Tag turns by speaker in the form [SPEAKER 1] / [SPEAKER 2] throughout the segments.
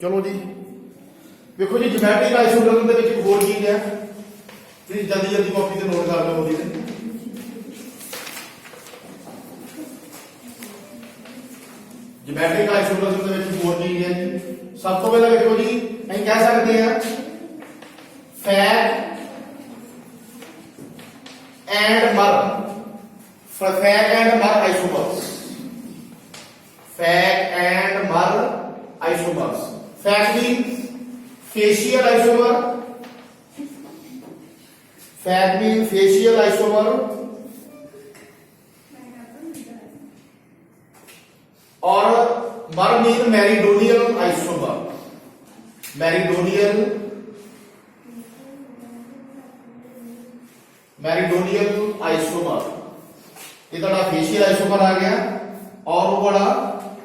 [SPEAKER 1] चलो जी देखो जी geometric isomer ਦੇ ਵਿੱਚ ਇੱਕ ਹੋਰ ਚੀਜ਼ ਹੈ ਜਿਹੜੀ ਜਲਦੀ ਜਲਦੀ ਕਾਪੀ ਤੇ ਨੋਟ ਕਰ ਲਓ ਉਹਦੀ ज्योमेट्रिक आइसोमर ਦੇ ਵਿੱਚ ਹੋਰ ਚੀਜ਼ ਹੈ ਜੀ ਸਭ ਤੋਂ ਪਹਿਲਾਂ ਦੇਖੋ ਜੀ ਅਸੀਂ ਕਹਿ ਸਕਦੇ ਹਾਂ फैक एंड मर फैक एंड मर आइसोमर्स फैक एंड मर आइसोमर्स फैक मीन्स फेशियल आइसोमर फैक मीन्स फेशियल आइसोमर और मर मीन मैरिडोनियल आइसोमर मैरिडोनियल आइसोमर ये तो फेशियल आइसोमर आ गया और वो बड़ा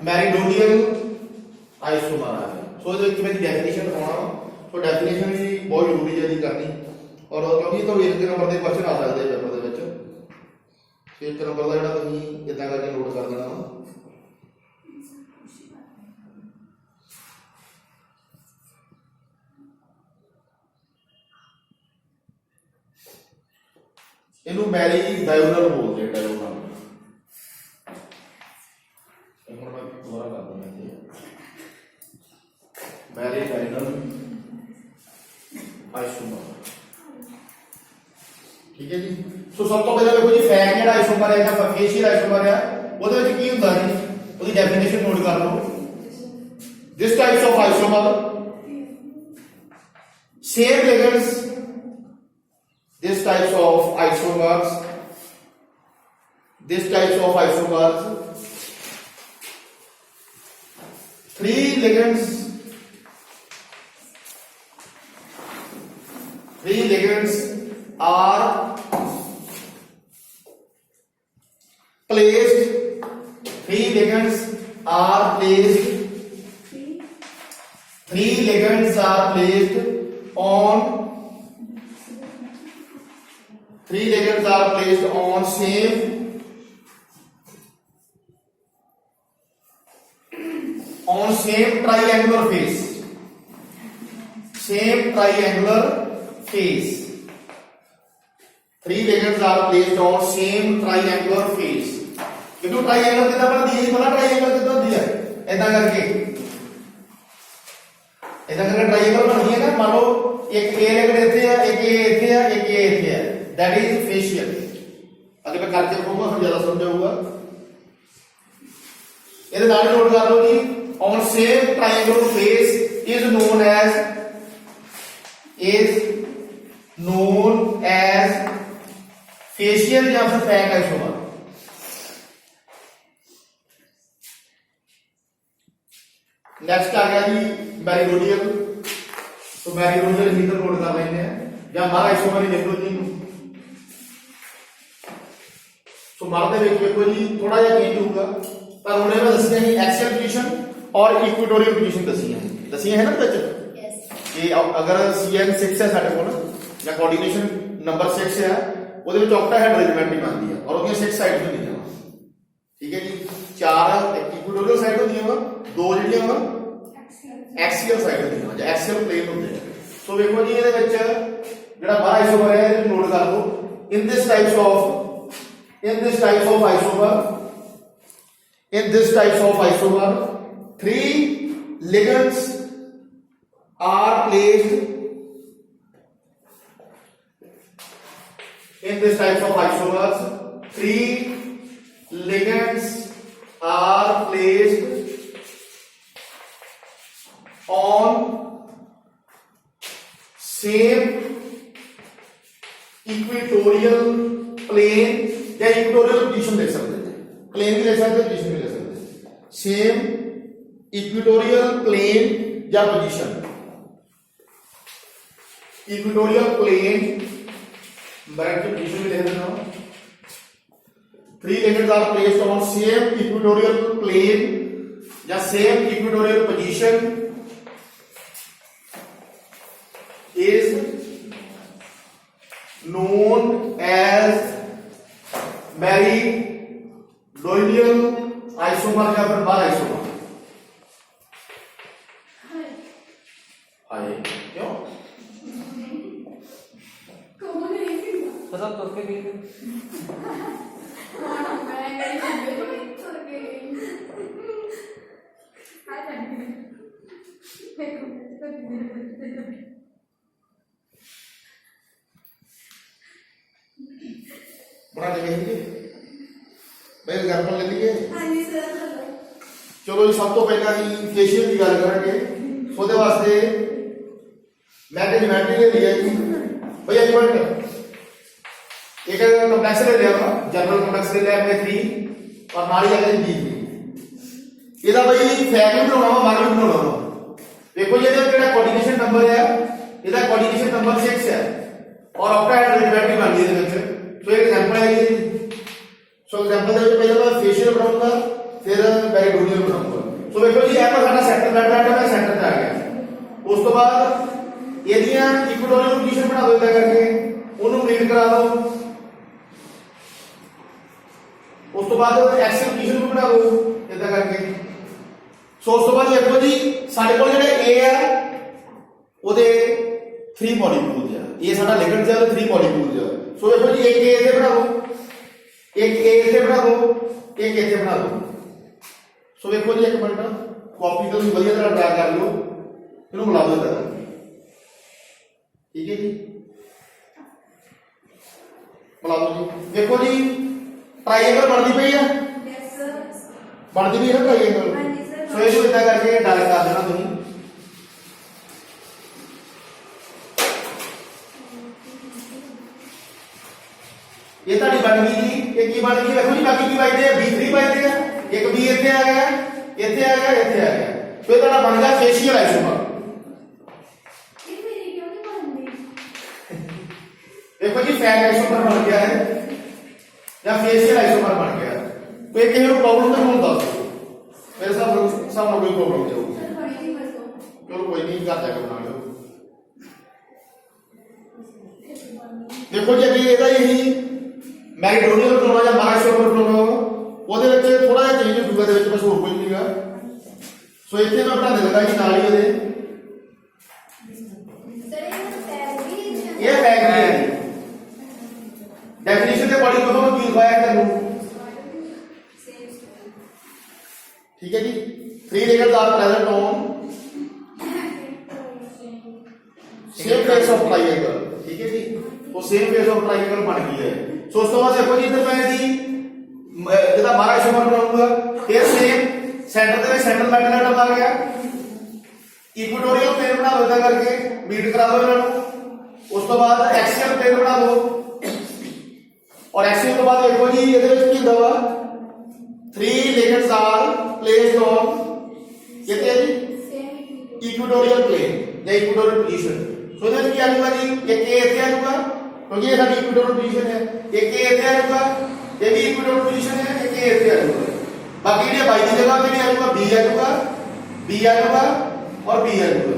[SPEAKER 1] मैरिडोनियल आइसोमर आ गया सो जो मैं डेफिनेशन दिखाना तो डेफिनेशन भी बहुत जरूरी है जी करनी और क्योंकि तो एक नंबर के क्वेश्चन आ सकते हैं पेपर के एक नंबर का जो तुम इदा करके नोट कर देना वा इनू मैरी डायोनल बोलते हैं डायोनल मैं दोबारा कर दूंगा मैरी डायोनल आइसोमर ठीक है जी सो सब तो पहले देखो जी फैक जेड़ा आइसोमर है या फेशियल आइसोमर है ਉਹਦੇ ਵਿੱਚ ਕੀ ਹੁੰਦਾ ਜੀ ਉਹਦੀ ਡੈਫੀਨੇਸ਼ਨ ਨੋਟ ਕਰ ਲਓ this types of isomer same ligands this types of isomers three ligands are placed three ligands are placed on three ligands are placed on same triangular face three ligands are placed on same triangular face क्योंकि triangle कितना बनती है पता triangle कितना होती है ऐसा करके ट्रायंगल बनती है ना मान लो एक ए लिगेंड ਇੱਥੇ है एक ए ਇੱਥੇ है एक ए ਇੱਥੇ है that is facial अगर मैं करके दिखाऊंगा फिर ज्यादा समझाऊंगा ਇਹਦੇ ਨਾਲ ਨੋਟ ਕਰ ਲਓ ਜੀ on same triangular face is known as facial या फिर fake isomer नेक्स्ट आ गया जी मैरिडोनियल तो मैरिडोनियल इधर नोट कर लेंगे या हमारा आइसोमर ही देख लो जी तो मारते हुए देखो जी थोड़ा जिहा चेंज होगा पर उन्हें मैं दसिया जी एक्सियल पोजीशन और इक्वेटोरियल पोजीशन दसिया है ना बच्चे कि अगर CN6 है साडे कोल या कोऑर्डिनेशन नंबर 6 है ਉਹਦੇ ਵਿੱਚ ऑक्टाहेड्रल ज्योमेट्री बनती है और ਉਹਦੀਆਂ 6 साइड्स ਹੁੰਦੀਆਂ ठीक है जी चार इक्वेटोरियल साइड ਹੁੰਦੀਆਂ ਵਾ दो ਜਿਹੜੀਆਂ ਵਾ एक्सियल साइड ਹੁੰਦੀਆਂ ਜਾਂ एक्सियल प्लेन ਹੁੰਦੇ ਆ ਸੋ ਵੇਖੋ ਜੀ ਇਹਦੇ ਵਿੱਚ ਜਿਹੜਾ ਬਾਹਰ ਆਈਸੋਮਰ ਹੈ ਇਹ ਨੋਟ ਕਰ ਲਓ in this types of isomer three ligands are placed in this types of isomers three ligands are placed on same equatorial plane या इक्वेटोरियल पोजीशन देख सकते हैं प्लेन भी ले सकते हैं पोजीशन भी ले सकते हैं सेम इक्वेटोरियल प्लेन या पोजीशन इक्वेटोरियल प्लेन ब्रैकेट की पोजीशन भी ले देना three ligands are placed on same equatorial plane या same equatorial position is known as meridional isomer या फिर बार आइसोमर
[SPEAKER 2] साहब तुर के गई थी।
[SPEAKER 1] बना देंगे भाई एग्जाम्पल ले लीजिए।
[SPEAKER 3] हाँ जी सर।
[SPEAKER 1] चलो जी सब तो पहला ही फेशियल की गल करेंगे। ਉਹਦੇ वास्ते मैंने ज्योमेट्री ले लिया जी भैया एक मिनट एक कॉम्प्लेक्स ले लिया जनरल कॉम्प्लेक्स ले लिया मैं 3 और नाली आ गई जी ਇਹਦਾ ਬਈ ਫੈਕ ਵੀ ਬਣਾਉਣਾ ਵਾ ਮਾਰ ਵੀ ਬਣਾਉਣਾ ਵਾ। ਦੇਖੋ ਜੀ ਇਹਦਾ ਜਿਹੜਾ ਕੋਆਰਡੀਨੇਸ਼ਨ ਨੰਬਰ ਹੈ ਇਹਦਾ ਕੋਆਰਡੀਨੇਸ਼ਨ ਨੰਬਰ 6 ਹੈ ਔਰ ਆਕਟਾहेड्रल ज्योमेट्री ਬਣ ਗਈ ਇਹਦੇ ਵਿੱਚ। ਸੋ ਇੱਕ ਐਗਜ਼ਾਮਪਲ ਹੈ ਜੀ। ਸੋ ਐਗਜ਼ਾਮਪਲ ਦੇ ਵਿੱਚ ਪਹਿਲਾਂ ਮੈਂ ਫੇਸ਼ੀਅਲ ਬਣਾਉਂਗਾ ਫਿਰ ਮੈਰੀਡੋਨੀਅਲ ਬਣਾਉਂਗਾ। ਸੋ ਦੇਖੋ ਜੀ ਇਹ ਤਾਂ ਸਾਡਾ ਸੈਂਟਰ ਬੈਠਾ ਹੈ ਸੈਂਟਰ ਤੇ ਆ ਗਿਆ। ਉਸ ਤੋਂ ਬਾਅਦ ਇਹਦੀਆਂ ਇਕੁਇਟੋਰੀਅਲ ਪੋਜੀਸ਼ਨ ਬਣਾ ਦਿਓ ਇਦਾਂ ਕਰਕੇ ਉਹਨੂੰ ਰੀਡ ਕਰਾ ਦਿਓ। ਉਸ ਤੋਂ ਬਾਅਦ ਐਕਸਲ ਪੋਜੀਸ਼ਨ ਵੀ ਬਣਾ ਦਿਓ ਇਦਾਂ ਕਰਕੇ। ਸੋ ਉਸ ਤੋਂ ਬਾਅਦ ਦੇਖੋ ਜੀ ਸਾਡੇ ਕੋਲ ਜਿਹੜੇ A ਹੈ ਉਹਦੇ 3 ਮੋਲੀਕਿਊਲਸ ਆ। ਇਹ ਸਾਡਾ ਲਿਗੈਂਡ ਹੈ 3 ਮੋਲੀਕਿਊਲਸ ਆ। ਸੋ ਦੇਖੋ ਜੀ ਇੱਕ A ਇੱਥੇ ਬਣਾ ਦਿਓ ਇੱਕ A ਇੱਥੇ ਬਣਾ ਦਿਓ ਇੱਕ ਇੱਥੇ ਬਣਾ ਦਿਓ। ਸੋ ਦੇਖੋ ਜੀ ਇੱਕ ਮਿੰਟ ਕਾਪੀ ਤੋਂ ਤੁਸੀਂ ਵਧੀਆ ਤਰ੍ਹਾਂ ਡਰਾ ਕਰ ਲਓ ਇਹਨੂੰ ਮਿਲਾ ਦਿਓ ਇਦਾਂ ठीक है जी मिला दो जी। देखो जी ट्राइएंगल बनती पई है
[SPEAKER 3] यस सर।
[SPEAKER 1] बनती भी है ना ट्राइएंगल।
[SPEAKER 3] हाँ जी सर।
[SPEAKER 1] सो इसको इतना करके डायरेक्ट कर देना तुम ये ताड़ी बन गई जी। ये की बन गई देखो जी बाकी की बचते हैं B3 बचते हैं एक B ਇੱਥੇ आ गया ਇੱਥੇ आ गया ਇੱਥੇ आ गया। तो ये ताड़ा बन गया फेशियल आइसोमर। देखो जी फैट आइसोमर बन गया है या फेशियल आइसोमर बन गया है। तो एक ही प्रॉब्लम तो नहीं होता मेरे साथ कोई प्रॉब्लम नहीं होगी। चलो कोई नहीं कर जाकर बना लो। देखो जी अभी ਇਹਦਾ यही मैरीडोनियल ਬਣਾਉਣਾ ਜਾਂ ਮਾਰਾਸ਼ੋਮਰ ਬਣਾਉਣਾ ਉਹਦੇ ਵਿੱਚ ਥੋੜਾ ਜਿਹਾ ਚੇਂਜ ਹੋਊਗਾ ਦੇ ਵਿੱਚ ਬਸ ਹੋਰ ਕੋਈ ਨਹੀਂਗਾ। ਸੋ ਇੱਥੇ ਮੈਂ ਬਣਾ ਦੇਣਾ ਜੀ ਨਾਲ ਹੀ ਉਹਦੇ ਇਹ बैग नहीं है। डेफिनेशन के अकॉर्डिंग बताओ की लिखवाया है तेरे ठीक है जी। 3 letters are present on same face of triangle. ठीक है जी। तो सेम फेस ऑफ ट्रायंगल बन गई है। सो उस तो बाद देखो जी इधर मैं जी जेदा 12 आइसोमर बनाऊंगा फिर सेम सेंटर ਦੇ ਵਿੱਚ सेंट्रल मेटल एटम आ गया। इक्वेटोरियल प्लेन बना दो इधर करके मीट करा दो ਇਹਨਾਂ ਨੂੰ। उस तो बाद एक्सियल प्लेन बना दो और एक्सियल तो बाद देखो जी ये की हुआ 3 लेटर्स आर प्लेस्ड ऑन कहते हैं जी इक्वेटोरियल प्लेन या इक्वेटोरियल पोजीशन। सो इधर क्या आएगा जी एक A ਇੱਥੇ आएगा क्योंकि ये साडी इक्वेटोरियल पोजीशन है। एक A ਇੱਥੇ आएगा ये भी इक्वेटोरियल पोजीशन है एक A ਇੱਥੇ आएगा। बाकी ये बाई की जगह पे भी आएगा B आएगा और B आएगा।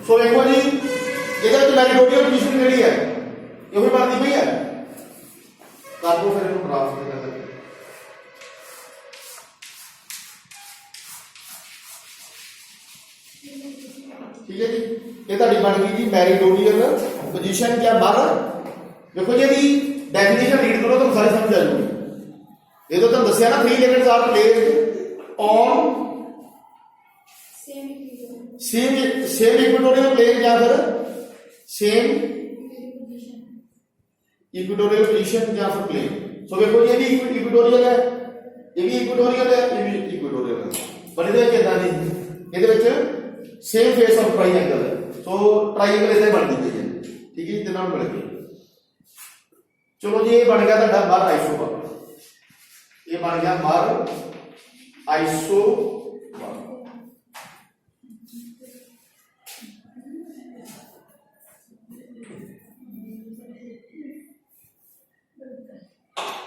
[SPEAKER 1] सो देखो जी ਇਹਦੇ ਵਿੱਚ ਮੈਰੀਡੋਨੀਅਲ ਪੋਜੀਸ਼ਨ ਜਿਹੜੀ ਹੈ ਇਹੋ ਹੀ ਬਣਦੀ ਪਈ ਹੈ। ਕਰ ਦੋ ਫਿਰ ਇਹਨੂੰ ਡਰਾਫਟ ਦੇ ਕਰਕੇ ਠੀਕ ਹੈ ਜੀ। ਇਹ ਤੁਹਾਡੀ ਬਣ ਗਈ ਜੀ ਮੈਰੀਡੋਨੀਅਲ ਪੋਜੀਸ਼ਨ ਜਾਂ ਬਾਹਰ। ਦੇਖੋ ਜੀ ਇਹਦੀ ਡੈਫੀਨੇਸ਼ਨ ਰੀਡ ਕਰੋ ਤੁਹਾਨੂੰ ਸਾਰੀ ਸਮਝ ਆ ਜਾਊਗੀ। ਇਹ ਤਾਂ ਤੁਹਾਨੂੰ ਦੱਸਿਆ ਨਾ 3 letters are placed on same equatorial plane या फिर सेम इक्वेटोरियल पोजीशन या फिर प्लेन। सो देखो ये भी इक्वेटोरियल है ये भी इक्वेटोरियल है ये भी इक्वेटोरियल है पर ਇਹਦੇ ਵਿੱਚ ਇਦਾਂ ਨਹੀਂ ਇਹਦੇ ਵਿੱਚ सेम फेस ऑफ ट्रायंगल है। सो ट्रायंगल इधर बन गई है ठीक है इतना मिल गया। चलो जी ये बन गया ਤੁਹਾਡਾ बार आइसोमर। ये बन गया बार आइसोमर।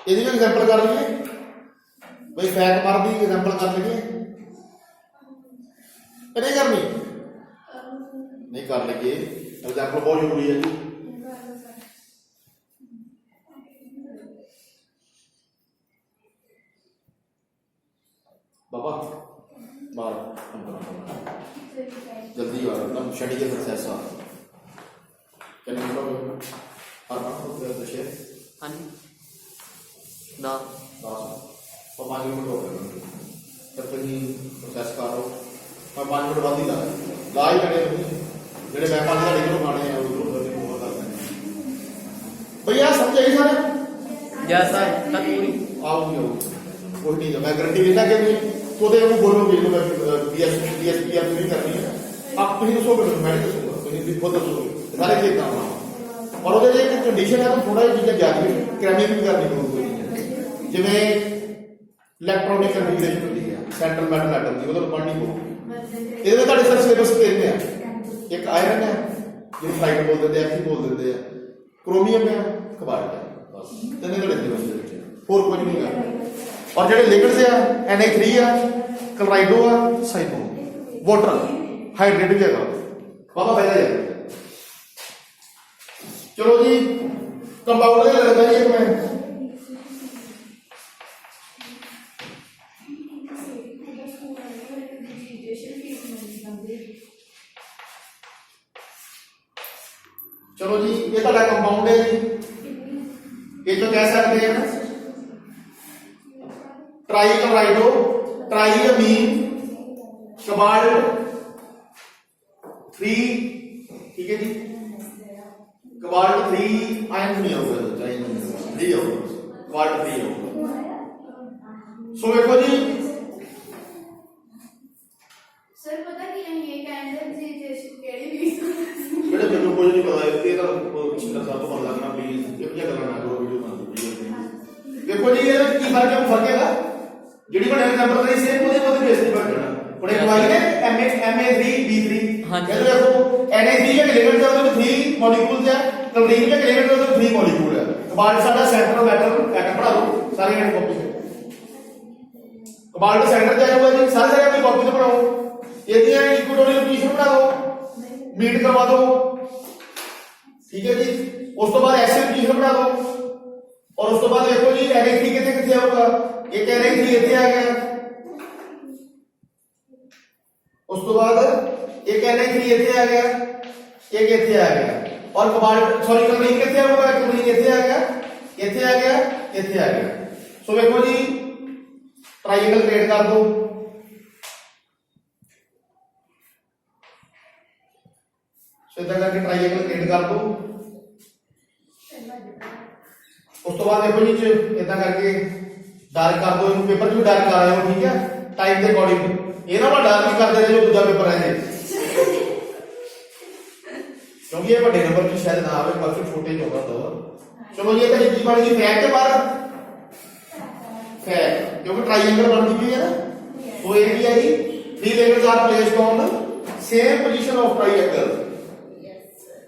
[SPEAKER 1] ਇਹਦੀ ਵੀ ਐਗਜ਼ਾਮਪਲ ਕਰ ਲਈਏ ਬਈ ਫੈਕ ਮਾਰ ਦੀ ਐਗਜ਼ਾਮਪਲ ਕਰ ਲਈਏ ਨਹੀਂ ਕਰਨੀ नहीं कर लगे एग्जाम्पल बहुत जरूरी है जी। बाबा बार जल्दी आ रहा स्टडी के सक्सेस आ कैन यू
[SPEAKER 2] हाँ जी 10
[SPEAKER 1] और 5 मिनट हो गए जब तक ही प्रोसैस कर लो मैं 5 मिनट बाद ही ला ही करें जेडे मैं 5 घंटे को खाने हैं उधर कर दें भैया समझ आई सारे
[SPEAKER 2] जैसा तक पूरी
[SPEAKER 1] आओगे कोई नहीं मैं गारंटी देता कि नहीं तो दे वो बोलोगे जो DSP नहीं करनी है आप तुम दसोगे मैं नहीं दसूंगा तुम खुद दसोगे सारे चीज काम और ਉਹਦੇ ਜੇ ਇੱਕ ਕੰਡੀਸ਼ਨ ਹੈ ਤਾਂ ਥੋੜਾ ਜਿਹਾ ਚੀਜ਼ਾਂ ਯਾਦ ਵੀ ਕ੍ਰੈਮਿੰਗ ਵੀ ਕਰਨੀ ਪਊਗੀ ਜਿਵੇਂ ਇਲੈਕਟ੍ਰੋਨਿਕ ਕਨਫੀਗਰੇਸ਼ਨ ਹੁੰਦੀ ਹੈ ਸੈਂਟਰਲ ਮੈਟਲ ਐਟਮ ਦੀ ਉਹਦਾ ਪੜ੍ਹਨੀ ਪਊਗੀ ਇਹਦੇ ਵਿੱਚ ਤੁਹਾਡੇ ਸਰ ਸਿਲੇਬਸ ਕਿੰਨੇ ਆ ਇੱਕ ਆਇਰਨ ਹੈ ਜਿਹਨੂੰ ਫਲਾਈਟ ਬੋਲ ਦਿੰਦੇ ਆ ਕੀ ਬੋਲ ਦਿੰਦੇ ਆ ਕ੍ਰੋਮੀਅਮ ਹੈ ਕਬਾਲਟ ਹੈ ਬਸ ਤਿੰਨੇ ਤੁਹਾਡੇ ਸਿਲੇਬਸ ਦੇ ਵਿੱਚ ਹੋਰ ਕੁਝ ਨਹੀਂ ਹੈ ਔਰ ਜਿਹੜੇ ਲਿਕਵਿਡਸ ਆ Na3 ਆ ਕਲੋਰਾਈਡੋ ਆ ਸਾਈਕੋ ਵਾਟਰ ਹਾਈਡਰੇਟ ਵੀ ਹੈਗਾ ਬਾਬਾ ਪਹਿਲਾਂ ਜਾ चलो जी कंपाउंड का लगता जी एक मैं चलो जी ये तो कंपाउंड है जी ये तो कह सकते हैं ट्राइक्लोराइडो ट्राइअमीन कोबाल्ट 3 ठीक है जी कोबाल्ट 3 आयन नहीं होगा चाहिए 3 होगा कोबाल्ट 3 होगा सो देखो जी
[SPEAKER 3] सर पता कि नहीं ये कैंडल जी जैसे केड़ी भी
[SPEAKER 1] बेटा मेरे को कुछ नहीं पता ये तो कुछ कर सकता तो पता लगना प्लीज ये क्या करना करो वीडियो बना देखो जी ये की फर्क है जेडी बने एग्जांपल नहीं सेम ਉਹਦੇ बेस नहीं फर्क करना ਹੁਣ ਇੱਕ ਵਾਲੀ ਨੇ Ma3 B3
[SPEAKER 2] हाँ जी
[SPEAKER 1] ये तो देखो Na3 के एलिमेंट है उसमें 3 मॉलिक्यूल्स है क्लोरीन के एलिमेंट है उसमें 3 मॉलिक्यूल है कोबाल्ट साडा सेंटर मैटर एटम पढ़ा दो सारे ने कॉपी से कोबाल्ट सेंटर जाएगा जी सारे अपनी कॉपी से पढ़ाओ यदि इक्विटोरियल पोजीशन बना दो मीट करवा दो ठीक है जी उस तो बाद एक्सियल पोजीशन बना दो और उस तो बाद देखो जी Na3 कितने कितने होगा एक Na3 इतने आ गया उस तो बाद एक Na3 इतने आ गया एक इतने आ गया और कोबाल्ट सॉरी क्लोरीन कितने होगा क्लोरीन इतने आ गया इतने आ गया इतने आ गया सो देखो जी ट्रायंगल क्रिएट कर दो सो इतना करके ट्रायंगल क्रिएट कर दो उस तो बाद देखो जी इतना करके डार्क कर दो इनको पेपर भी डार्क कर रहे हो ठीक है टाइम के अकॉर्डिंग ये ना डार्क भी कर दे जो दूसरा पेपर है क्योंकि ये बड़े नंबर की शायद ना आवे काफी छोटे होगा तो चलो ये तो की बन गई फैक्ट के बाद फैक्ट क्योंकि ट्रायंगल बन चुकी है ना तो ये भी है जी 3 layers are placed on same position of triangle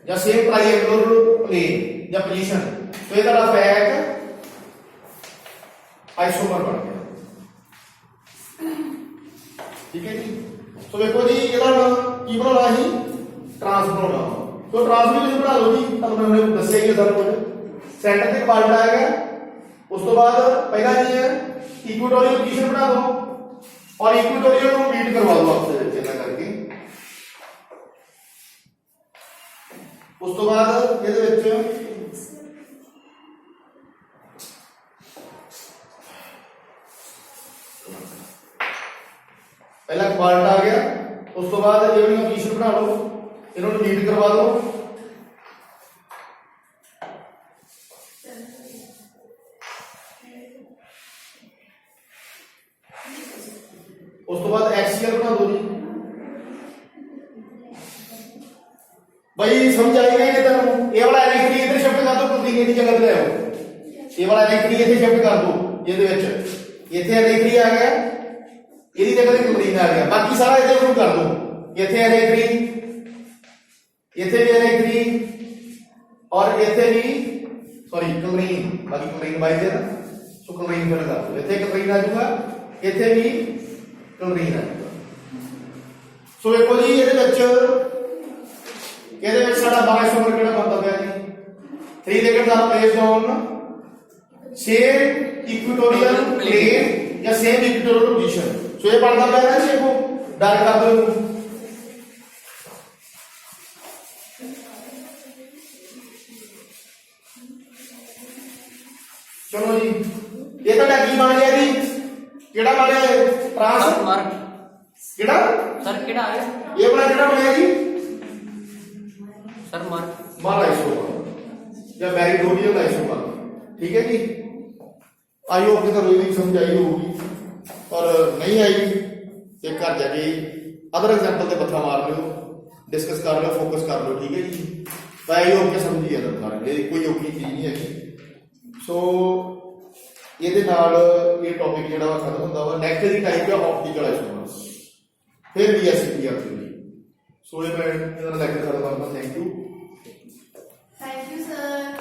[SPEAKER 1] या सेम ट्रायंगुलर प्लेन या पोजीशन तो ये तेरा फैक्ट आइसोमर बन गया ठीक है जी तो देखो जी ਇਹਦਾ ਕੀ ਬਣਾਉਣਾ ਸੀ ਟ੍ਰਾਂਸ ਬਣਾਉਣਾ तो ट्रांसमिशन बना लो जी तब मैंने दसिया ही सर कुछ सेंटर से कोबाल्ट आ गया उस तो बाद पहला जी है इक्वेटोरियल पोजीशन बना दो और इक्वेटोरियल को बीट करवा दो आपसे इतना करके उस तो बाद ਇਹਦੇ ਵਿੱਚ पहला कोबाल्ट आ गया उस तो बाद ये वाली पोजीशन बना लो इन्होंने मीट करवा दो उस तो बाद एक्सियल बना दो जी भाई समझ आएगा ये तेरे ये वाला Na3 इधर शिफ्ट कर दो क्लोरीन की जगह ले आओ ये वाला Na3 इधर शिफ्ट कर दो ये दे विच इथे Na3 आ गया ਇਹਦੀ ਜਗ੍ਹਾ ਤੇ ਕਲੋਰੀਨ ਆ ਗਿਆ ਬਾਕੀ ਸਾਰਾ ਇਹਦੇ ਨੂੰ ਕਰ ਦੋ ਇੱਥੇ Na3 ਇੱਥੇ ਵੀ Na3 और ਇੱਥੇ ਵੀ सॉरी क्लोरीन बाकी क्लोरीन बाय दे ना सो क्लोरीन फिल कर दो ਇੱਥੇ क्लोरीन आ जाऊगा ਇੱਥੇ ਵੀ क्लोरीन आ जाऊगा सो देखो जी ਇਹਦੇ ਵਿੱਚ ਸਾਡਾ 12 ਨੰਬਰ ਕਿਹੜਾ ਬਣਦਾ ਪਿਆ ਜੀ 3 legends are placed on same equatorial plane या सेम इक्वेटोरियल पोजीशन सो ये पढ़ना पड़ेगा ना इसको डार्क कर दो ਜੀ ਇਹ ਤੁਹਾਡਾ ਕੀ ਬਣ ਗਿਆ ਜੀ ਕਿਹੜਾ ਬਣ ਗਿਆ ਟ੍ਰਾਂਸ
[SPEAKER 2] ਮਾਰਕ
[SPEAKER 1] ਕਿਹੜਾ
[SPEAKER 2] ਸਰ ਕਿਹੜਾ ਹੈ
[SPEAKER 1] ਇਹ ਆਪਣਾ ਕਿਹੜਾ ਬਣਿਆ ਜੀ
[SPEAKER 2] ਸਰ ਮਾਰਕ
[SPEAKER 1] ਮਾਰ ਆਈਸੋਮਰ ਜਾਂ ਮੈਰੀਡੋਨੀਅਲ ਆਈਸੋਮਰ ਠੀਕ ਹੈ ਜੀ ਆਈ ਹੋਪ ਕਿ ਤੁਹਾਨੂੰ ਇਹਦੀ ਸਮਝ ਆਈ ਹੋਊਗੀ ਪਰ ਨਹੀਂ ਆਈ ਤੇ ਘਰ ਜਾ ਕੇ ਅਦਰ ਐਗਜ਼ਾਮਪਲ ਤੇ ਬੱਥਾ ਮਾਰ ਲਿਓ ਡਿਸਕਸ ਕਰ ਲਿਓ ਫੋਕਸ ਕਰ ਲਿਓ ਠੀਕ ਹੈ ਜੀ ਤਾਂ ਆਈ ਹੋਪ ਕਿ ਸਮਝੀ ਆ ਤੁਹਾਨੂੰ ਇਹ ਕੋਈ ਔਖੀ ਚੀਜ਼ ਨਹੀਂ ਹੈਗੀ ਸੋ ਇਹਦੇ ਨਾਲ ਇਹ ਟੌਪਿਕ ਜਿਹੜਾ ਵਾ ਖਤਮ ਹੁੰਦਾ ਵਾ ਨੈਕਸਟ ਦੀ ਟਾਈਪ ਹੈ ਆਪਟੀਕਲ ਆਈਸੋਮਰ ਫਿਰ ਵੀ ਐਸਪੀ ਆ ਸੋ ਇਹ ਮੈਂ ਇਹਦਾ ਲੈਕਚਰ ਖਤਮ ਕਰਦਾ thank you
[SPEAKER 3] Thank you, sir.